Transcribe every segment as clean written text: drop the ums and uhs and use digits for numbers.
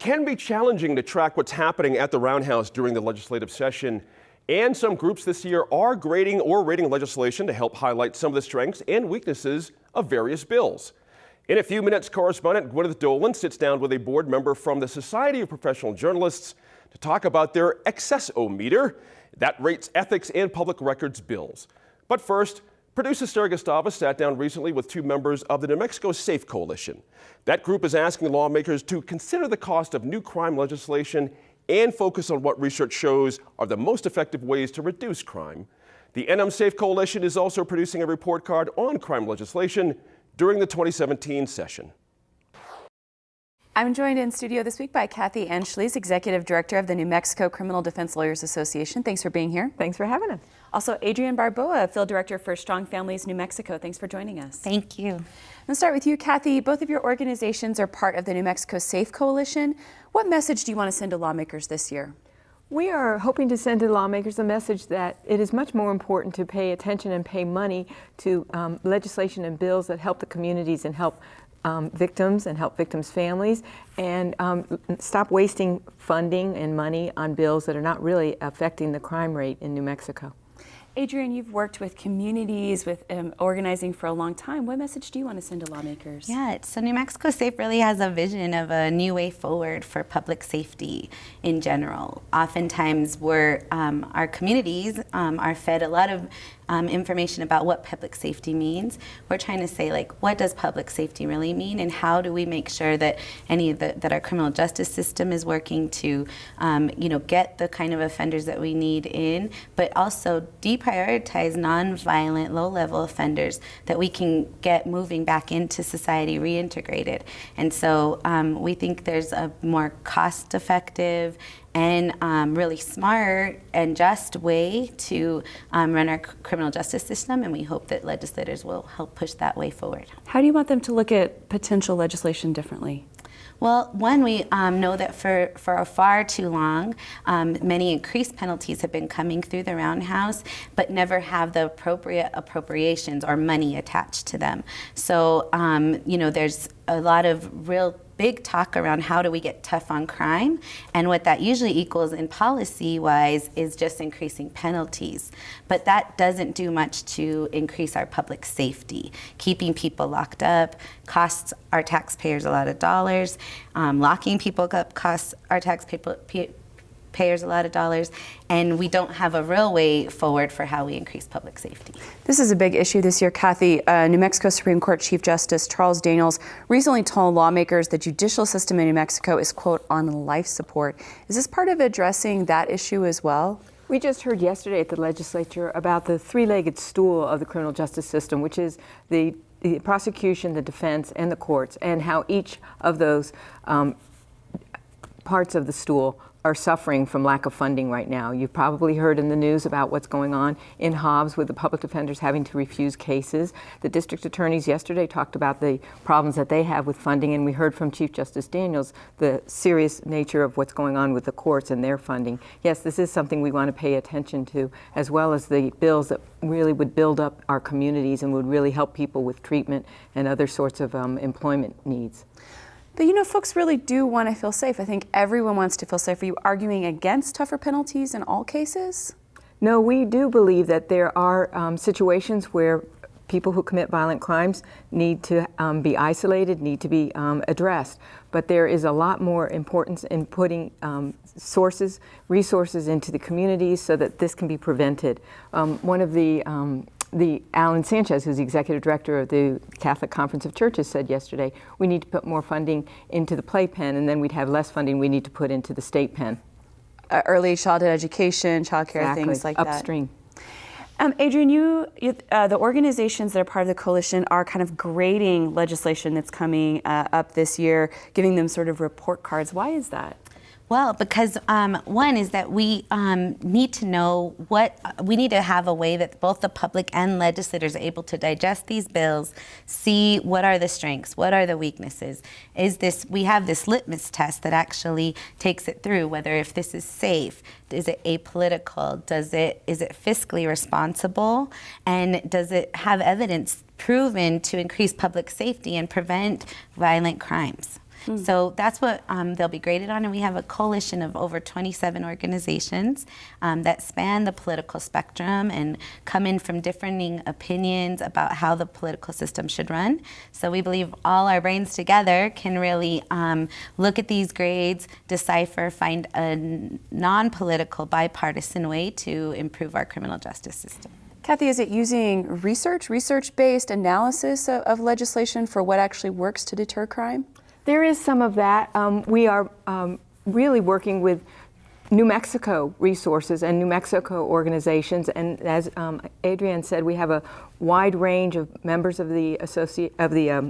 can be challenging to track what's happening at the Roundhouse during the legislative session, and some groups this year are grading or rating legislation to help highlight some of the strengths and weaknesses of various bills. In a few minutes, correspondent Gwyneth Dolan sits down with a board member from the Society of Professional Journalists to talk about their Access-O-Meter that rates ethics and public records bills. But first, producer Sarah Gustavus sat down recently with two members of the New Mexico Safe Coalition. That group is asking lawmakers to consider the cost of new crime legislation and focus on what research shows are the most effective ways to reduce crime. The NM Safe Coalition is also producing a report card on crime legislation during the 2017 session. I'm joined in studio this week by Kathy Anschluss, Executive Director of the New Mexico Criminal Defense Lawyers Association. Thanks for being here. Thanks for having us. Also, Adrienne Barboa, Field Director for Strong Families New Mexico. Thanks for joining us. Thank you. Let's start with you, Kathy. Both of your organizations are part of the New Mexico Safe Coalition. What message do you want to send to lawmakers this year? We are hoping to send to lawmakers a message that it is much more important to pay attention and pay money to legislation and bills that help the communities and help victims and help victims' families, and stop wasting funding and money on bills that are not really affecting the crime rate in New Mexico. Adrienne, you've worked with communities, with organizing for a long time. What message do you want to send to lawmakers? Yeah, so New Mexico Safe really has a vision of a new way forward for public safety in general. Oftentimes our communities are fed a lot of information about what public safety means. We're trying to say, like, what does public safety really mean, and how do we make sure that that our criminal justice system is working to get the kind of offenders that we need in, but also deprioritize nonviolent, low-level offenders that we can get moving back into society reintegrated. And so we think there's a more cost-effective and really smart and just way to run our criminal justice system, and we hope that legislators will help push that way forward. How do you want them to look at potential legislation differently? Well, one, we know that for far too long, many increased penalties have been coming through the Roundhouse, but never have the appropriate appropriations or money attached to them. So, there's a lot of real big talk around how do we get tough on crime, and what that usually equals in policy-wise is just increasing penalties. But that doesn't do much to increase our public safety. Keeping people locked up costs our taxpayers a lot of dollars. Locking people up costs our taxpayers a lot of dollars, and we don't have a real way forward for how we increase public safety. This is a big issue this year, Kathy. New Mexico Supreme Court Chief Justice Charles Daniels recently told lawmakers the judicial system in New Mexico is, quote, on life support. Is this part of addressing that issue as well? We just heard yesterday at the legislature about the three-legged stool of the criminal justice system, which is the prosecution, the defense, and the courts, and how each of those parts of the stool are suffering from lack of funding right now. You've probably heard in the news about what's going on in Hobbs with the public defenders having to refuse cases. The district attorneys yesterday talked about the problems that they have with funding, and we heard from Chief Justice Daniels the serious nature of what's going on with the courts and their funding. Yes, this is something we want to pay attention to, as well as the bills that really would build up our communities and would really help people with treatment and other sorts of employment needs. But folks really do want to feel safe. I think everyone wants to feel safe. Are you arguing against tougher penalties in all cases? No, we do believe that there are situations where people who commit violent crimes need to be isolated, need to be addressed. But there is a lot more importance in putting resources into the communities so that this can be prevented. One of the Alan Sanchez, who's the executive director of the Catholic Conference of Churches, said yesterday, we need to put more funding into the playpen, and then we'd have less funding we need to put into the state pen. Early childhood education, child care, exactly. Things like Upstream. that. Adrienne, the organizations that are part of the coalition are kind of grading legislation that's coming up this year, giving them sort of report cards. Why is that? Well, because one is that we need to know we need to have a way that both the public and legislators are able to digest these bills, see what are the strengths, what are the weaknesses. We have this litmus test that actually takes it through, whether if this is safe, is it apolitical, is it fiscally responsible, and does it have evidence proven to increase public safety and prevent violent crimes. So that's what they'll be graded on, and we have a coalition of over 27 organizations that span the political spectrum and come in from differing opinions about how the political system should run. So we believe all our brains together can really look at these grades, decipher, find a non-political, bipartisan way to improve our criminal justice system. Kathy, is it using research-based analysis of legislation for what actually works to deter crime? There is some of that. We are really working with New Mexico resources and New Mexico organizations, and as Adrienne said, we have a wide range of members of the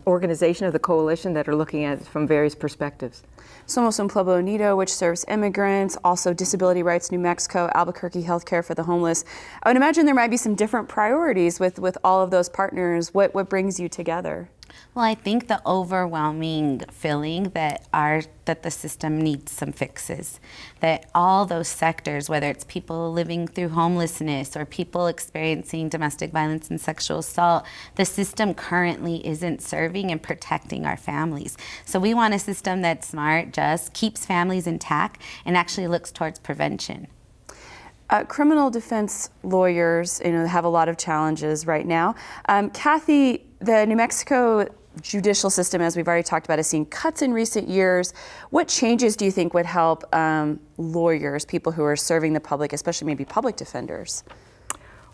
organization, of the coalition, that are looking at it from various perspectives. Somos Un Pueblo Unido, which serves immigrants, also Disability Rights New Mexico, Albuquerque Healthcare for the Homeless. I would imagine there might be some different priorities with all of those partners. What brings you together? Well, I think the overwhelming feeling that the system needs some fixes, that all those sectors, whether it's people living through homelessness or people experiencing domestic violence and sexual assault, the system currently isn't serving and protecting our families. So we want a system that's smart, just keeps families intact, and actually looks towards prevention. Criminal defense lawyers, have a lot of challenges right now. Kathy, the New Mexico judicial system, as we've already talked about, has seen cuts in recent years. What changes do you think would help lawyers, people who are serving the public, especially maybe public defenders?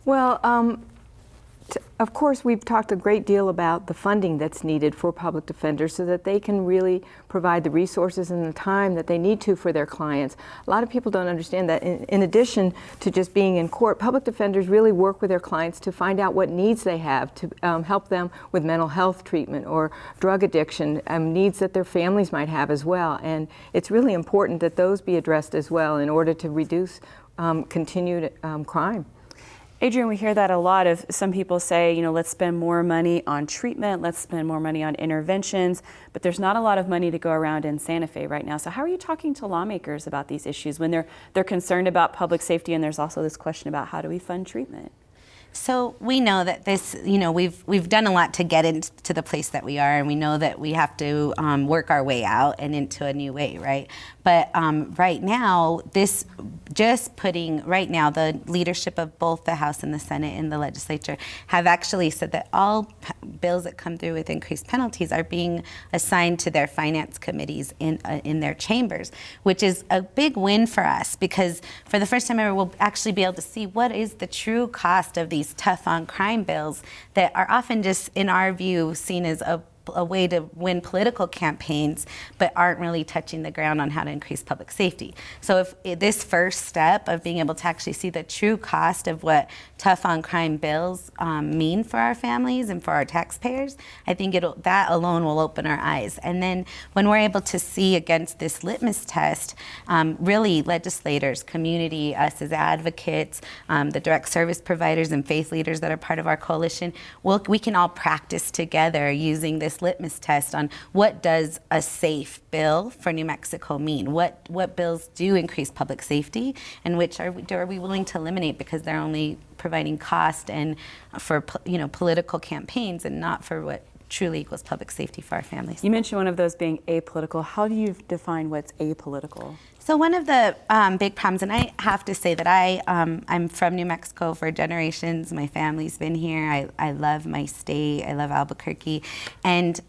Well, of course, we've talked a great deal about the funding that's needed for public defenders so that they can really provide the resources and the time that they need to for their clients. A lot of people don't understand that in addition to just being in court, public defenders really work with their clients to find out what needs they have, to help them with mental health treatment or drug addiction, needs that their families might have as well. And it's really important that those be addressed as well in order to reduce continued crime. Adrienne, we hear that a lot of some people say, let's spend more money on treatment, let's spend more money on interventions, but there's not a lot of money to go around in Santa Fe right now. So how are you talking to lawmakers about these issues when they're concerned about public safety, and there's also this question about how do we fund treatment? So we know that this, we've done a lot to get into the place that we are, and we know that we have to work our way out and into a new way, right? But right now, the leadership of both the House and the Senate and the legislature have actually said that all bills that come through with increased penalties are being assigned to their finance committees in their chambers, which is a big win for us, because for the first time ever, we'll actually be able to see what is the true cost of these tough on crime bills that are often just, in our view, seen as a way to win political campaigns, but aren't really touching the ground on how to increase public safety. So if this first step of being able to actually see the true cost of what tough on crime bills mean for our families and for our taxpayers, I think that alone will open our eyes. And then when we're able to see against this litmus test, really legislators, community, us as advocates, the direct service providers and faith leaders that are part of our coalition, we can all practice together using this litmus test on what does a safe bill for New Mexico mean? What bills do increase public safety, and which are we willing to eliminate because they're only providing cost and for political campaigns and not for what truly equals public safety for our families. You mentioned one of those being apolitical. How do you define what's apolitical? So one of the big problems, and I have to say that I'm from New Mexico for generations. My family's been here. I love my state. I love Albuquerque. And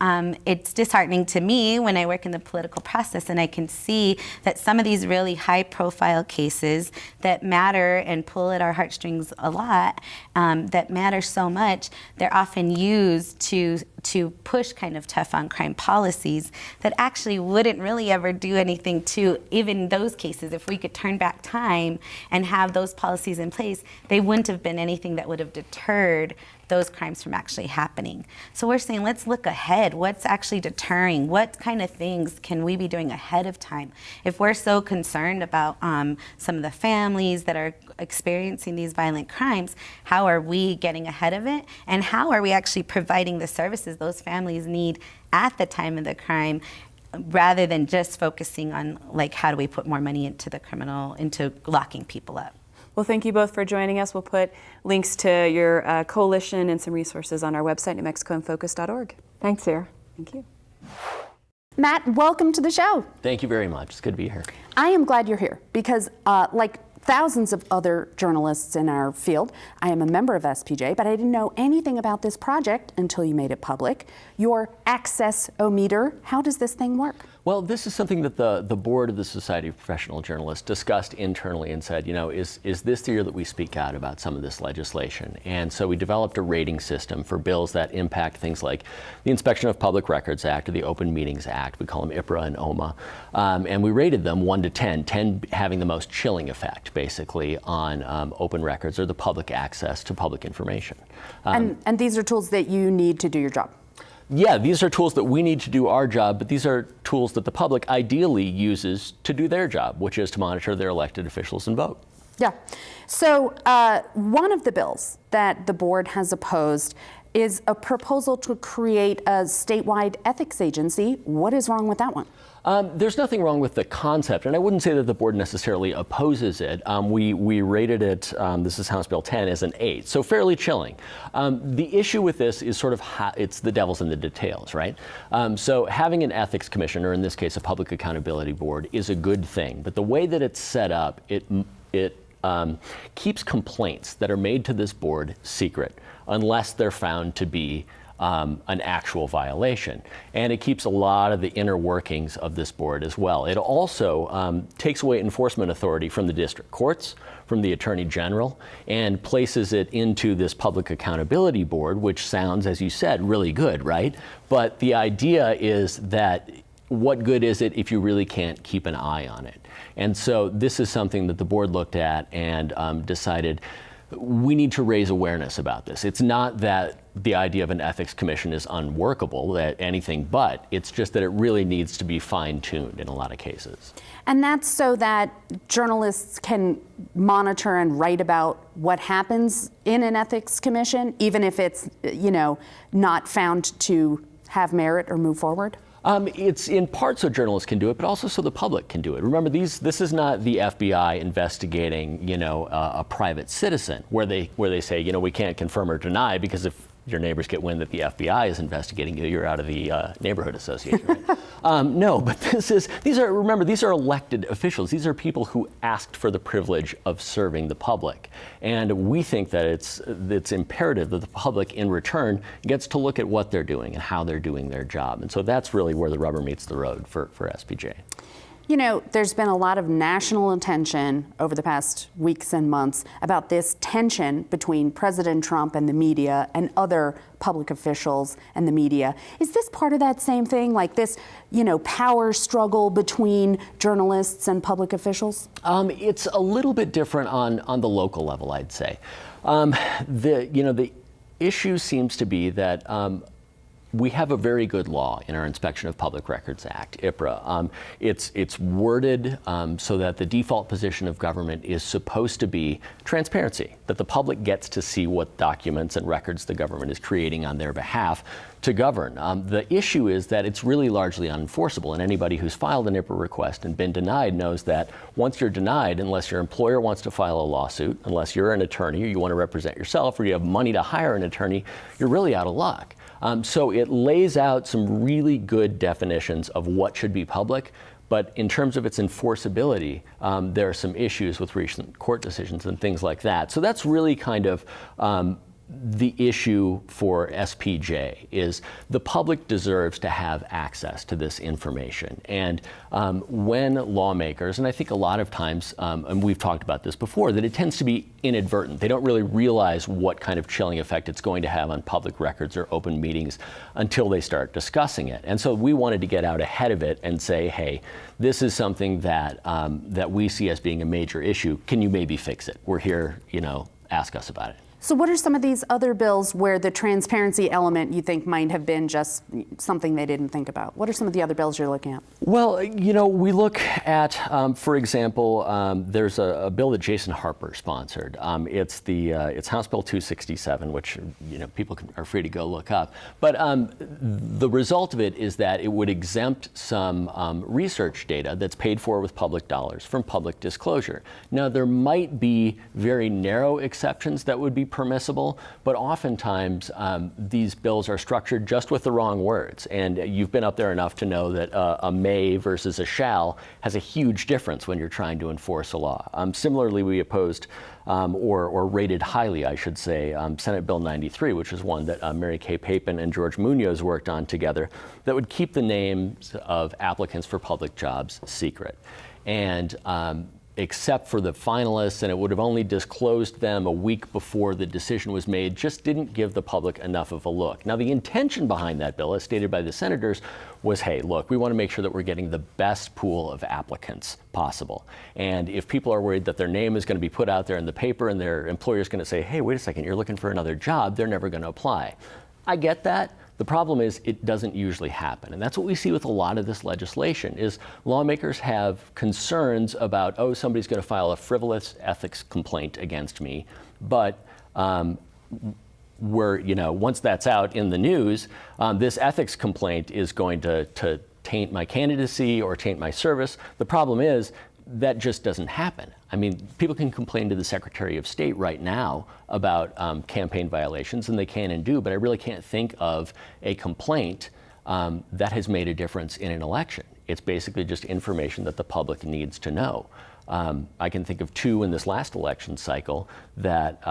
it's disheartening to me when I work in the political process and I can see that some of these really high-profile cases that matter and pull at our heartstrings a lot, that matter so much, they're often used to push kind of tough on crime policies that actually wouldn't really ever do anything to even those cases. If we could turn back time and have those policies in place, they wouldn't have been anything that would have deterred those crimes from actually happening. So we're saying, let's look ahead. What's actually deterring? What kind of things can we be doing ahead of time? If we're so concerned about some of the families that are experiencing these violent crimes, how are we getting ahead of it? And how are we actually providing the services those families need at the time of the crime, rather than just focusing on how do we put more money into locking people up? Well, thank you both for joining us. We'll put links to your coalition and some resources on our website, newmexicoinfocus.org. Thanks, Sarah. Thank you. Matt, welcome to the show. Thank you very much. It's good to be here. I am glad you're here because, like thousands of other journalists in our field, I am a member of SPJ, but I didn't know anything about this project until you made it public. Your Access-O-Meter, how does this thing work? Well, this is something that the board of the Society of Professional Journalists discussed internally and said, you know, is this the year that we speak out about some of this legislation? And so we developed a rating system for bills that impact things like the Inspection of Public Records Act or the Open Meetings Act. We call them IPRA and OMA. And we rated them 1 to 10, 10 having the most chilling effect, basically, on open records or the public access to public information. And these are tools that you need to do your job. Yeah, these are tools that we need to do our job, but these are tools that the public ideally uses to do their job, which is to monitor their elected officials and vote. Yeah. So one of the bills that the board has opposed is a proposal to create a statewide ethics agency. What is wrong with that one? There's nothing wrong with the concept, and I wouldn't say that the board necessarily opposes it. We rated it, this is House Bill 10, as an 8, so fairly chilling. The issue with this is sort of it's the devil's in the details, right? So having an ethics commission, or in this case a public accountability board, is a good thing, but the way that it's set up, it keeps complaints that are made to this board secret unless they're found to be an actual violation. And it keeps a lot of the inner workings of this board as well. It also takes away enforcement authority from the district courts, from the Attorney General, and places it into this Public Accountability Board, which sounds, as you said, really good, right? But the idea is that what good is it if you really can't keep an eye on it? And so this is something that the board looked at and decided we need to raise awareness about this. It's not that the idea of an ethics commission is unworkable, that anything but. It's just that it really needs to be fine-tuned in a lot of cases. And that's so that journalists can monitor and write about what happens in an ethics commission, even if it's, you know, not found to have merit or move forward? It's in part so journalists can do it, but also so the public can do it. Remember, this is not the FBI investigating, you know, a private citizen where they say, you know, we can't confirm or deny because if your neighbors get wind that the FBI is investigating you, you're out of the neighborhood association. Right? No, but these are elected officials. These are people who asked for the privilege of serving the public, and we think that it's imperative that the public, in return, gets to look at what they're doing and how they're doing their job. And so that's really where the rubber meets the road for SPJ. You know, there's been a lot of national attention over the past weeks and months about this tension between President Trump and the media and other public officials and the media. Is this part of that same thing, like this, you know, power struggle between journalists and public officials? It's a little bit different on the local level, I'd say. The issue seems to be that we have a very good law in our Inspection of Public Records Act, IPRA. It's worded so that the default position of government is supposed to be transparency, that the public gets to see what documents and records the government is creating on their behalf to govern. The issue is that it's really largely unenforceable, and anybody who's filed an IPRA request and been denied knows that once you're denied, unless your employer wants to file a lawsuit, unless you're an attorney or you want to represent yourself or you have money to hire an attorney, you're really out of luck. So it lays out some really good definitions of what should be public, but in terms of its enforceability, there are some issues with recent court decisions and things like that. So that's really kind of the issue for SPJ is the public deserves to have access to this information. And when lawmakers, and I think a lot of times, and we've talked about this before, that it tends to be inadvertent. They don't really realize what kind of chilling effect it's going to have on public records or open meetings until they start discussing it. And so we wanted to get out ahead of it and say, hey, this is something that that we see as being a major issue. Can you maybe fix it? We're here, you know, ask us about it. So what are some of these other bills where the transparency element you think might have been just something they didn't think about? What are some of the other bills you're looking at? Well, you know, we look at, for example, there's a bill that Jason Harper sponsored. It's House Bill 267, which, you know, people are free to go look up. But the result of it is that it would exempt some research data that's paid for with public dollars from public disclosure. Now, there might be very narrow exceptions that would be permissible, but oftentimes these bills are structured just with the wrong words. And you've been up there enough to know that a may versus a shall has a huge difference when you're trying to enforce a law. Similarly, we opposed or rated highly, I should say, Senate Bill 93, which is one that Mary Kay Papin and George Munoz worked on together, that would keep the names of applicants for public jobs secret. And except for the finalists, and it would have only disclosed them a week before the decision was made, just didn't give the public enough of a look. Now, the intention behind that bill, as stated by the senators, was, hey, look, we want to make sure that we're getting the best pool of applicants possible. And if people are worried that their name is going to be put out there in the paper and their employer is going to say, hey, wait a second, you're looking for another job, they're never going to apply. I get that. The problem is it doesn't usually happen. And that's what we see with a lot of this legislation is lawmakers have concerns about, oh, somebody's going to file a frivolous ethics complaint against me. But once that's out in the news, this ethics complaint is going to taint my candidacy or taint my service. The problem is that just doesn't happen. I mean, people can complain to the Secretary of State right now about campaign violations, and they can and do, but I really can't think of a complaint that has made a difference in an election. It's basically just information that the public needs to know. I can think of two in this last election cycle that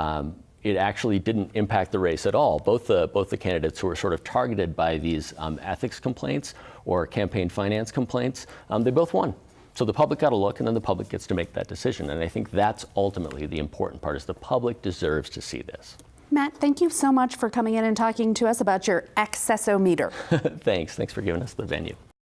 it actually didn't impact the race at all. Both the candidates who were sort of targeted by these ethics complaints or campaign finance complaints, they both won. So the public got a look, and then the public gets to make that decision. And I think that's ultimately the important part, is the public deserves to see this. Matt, thank you so much for coming in and talking to us about your accessometer. Thanks for giving us the venue.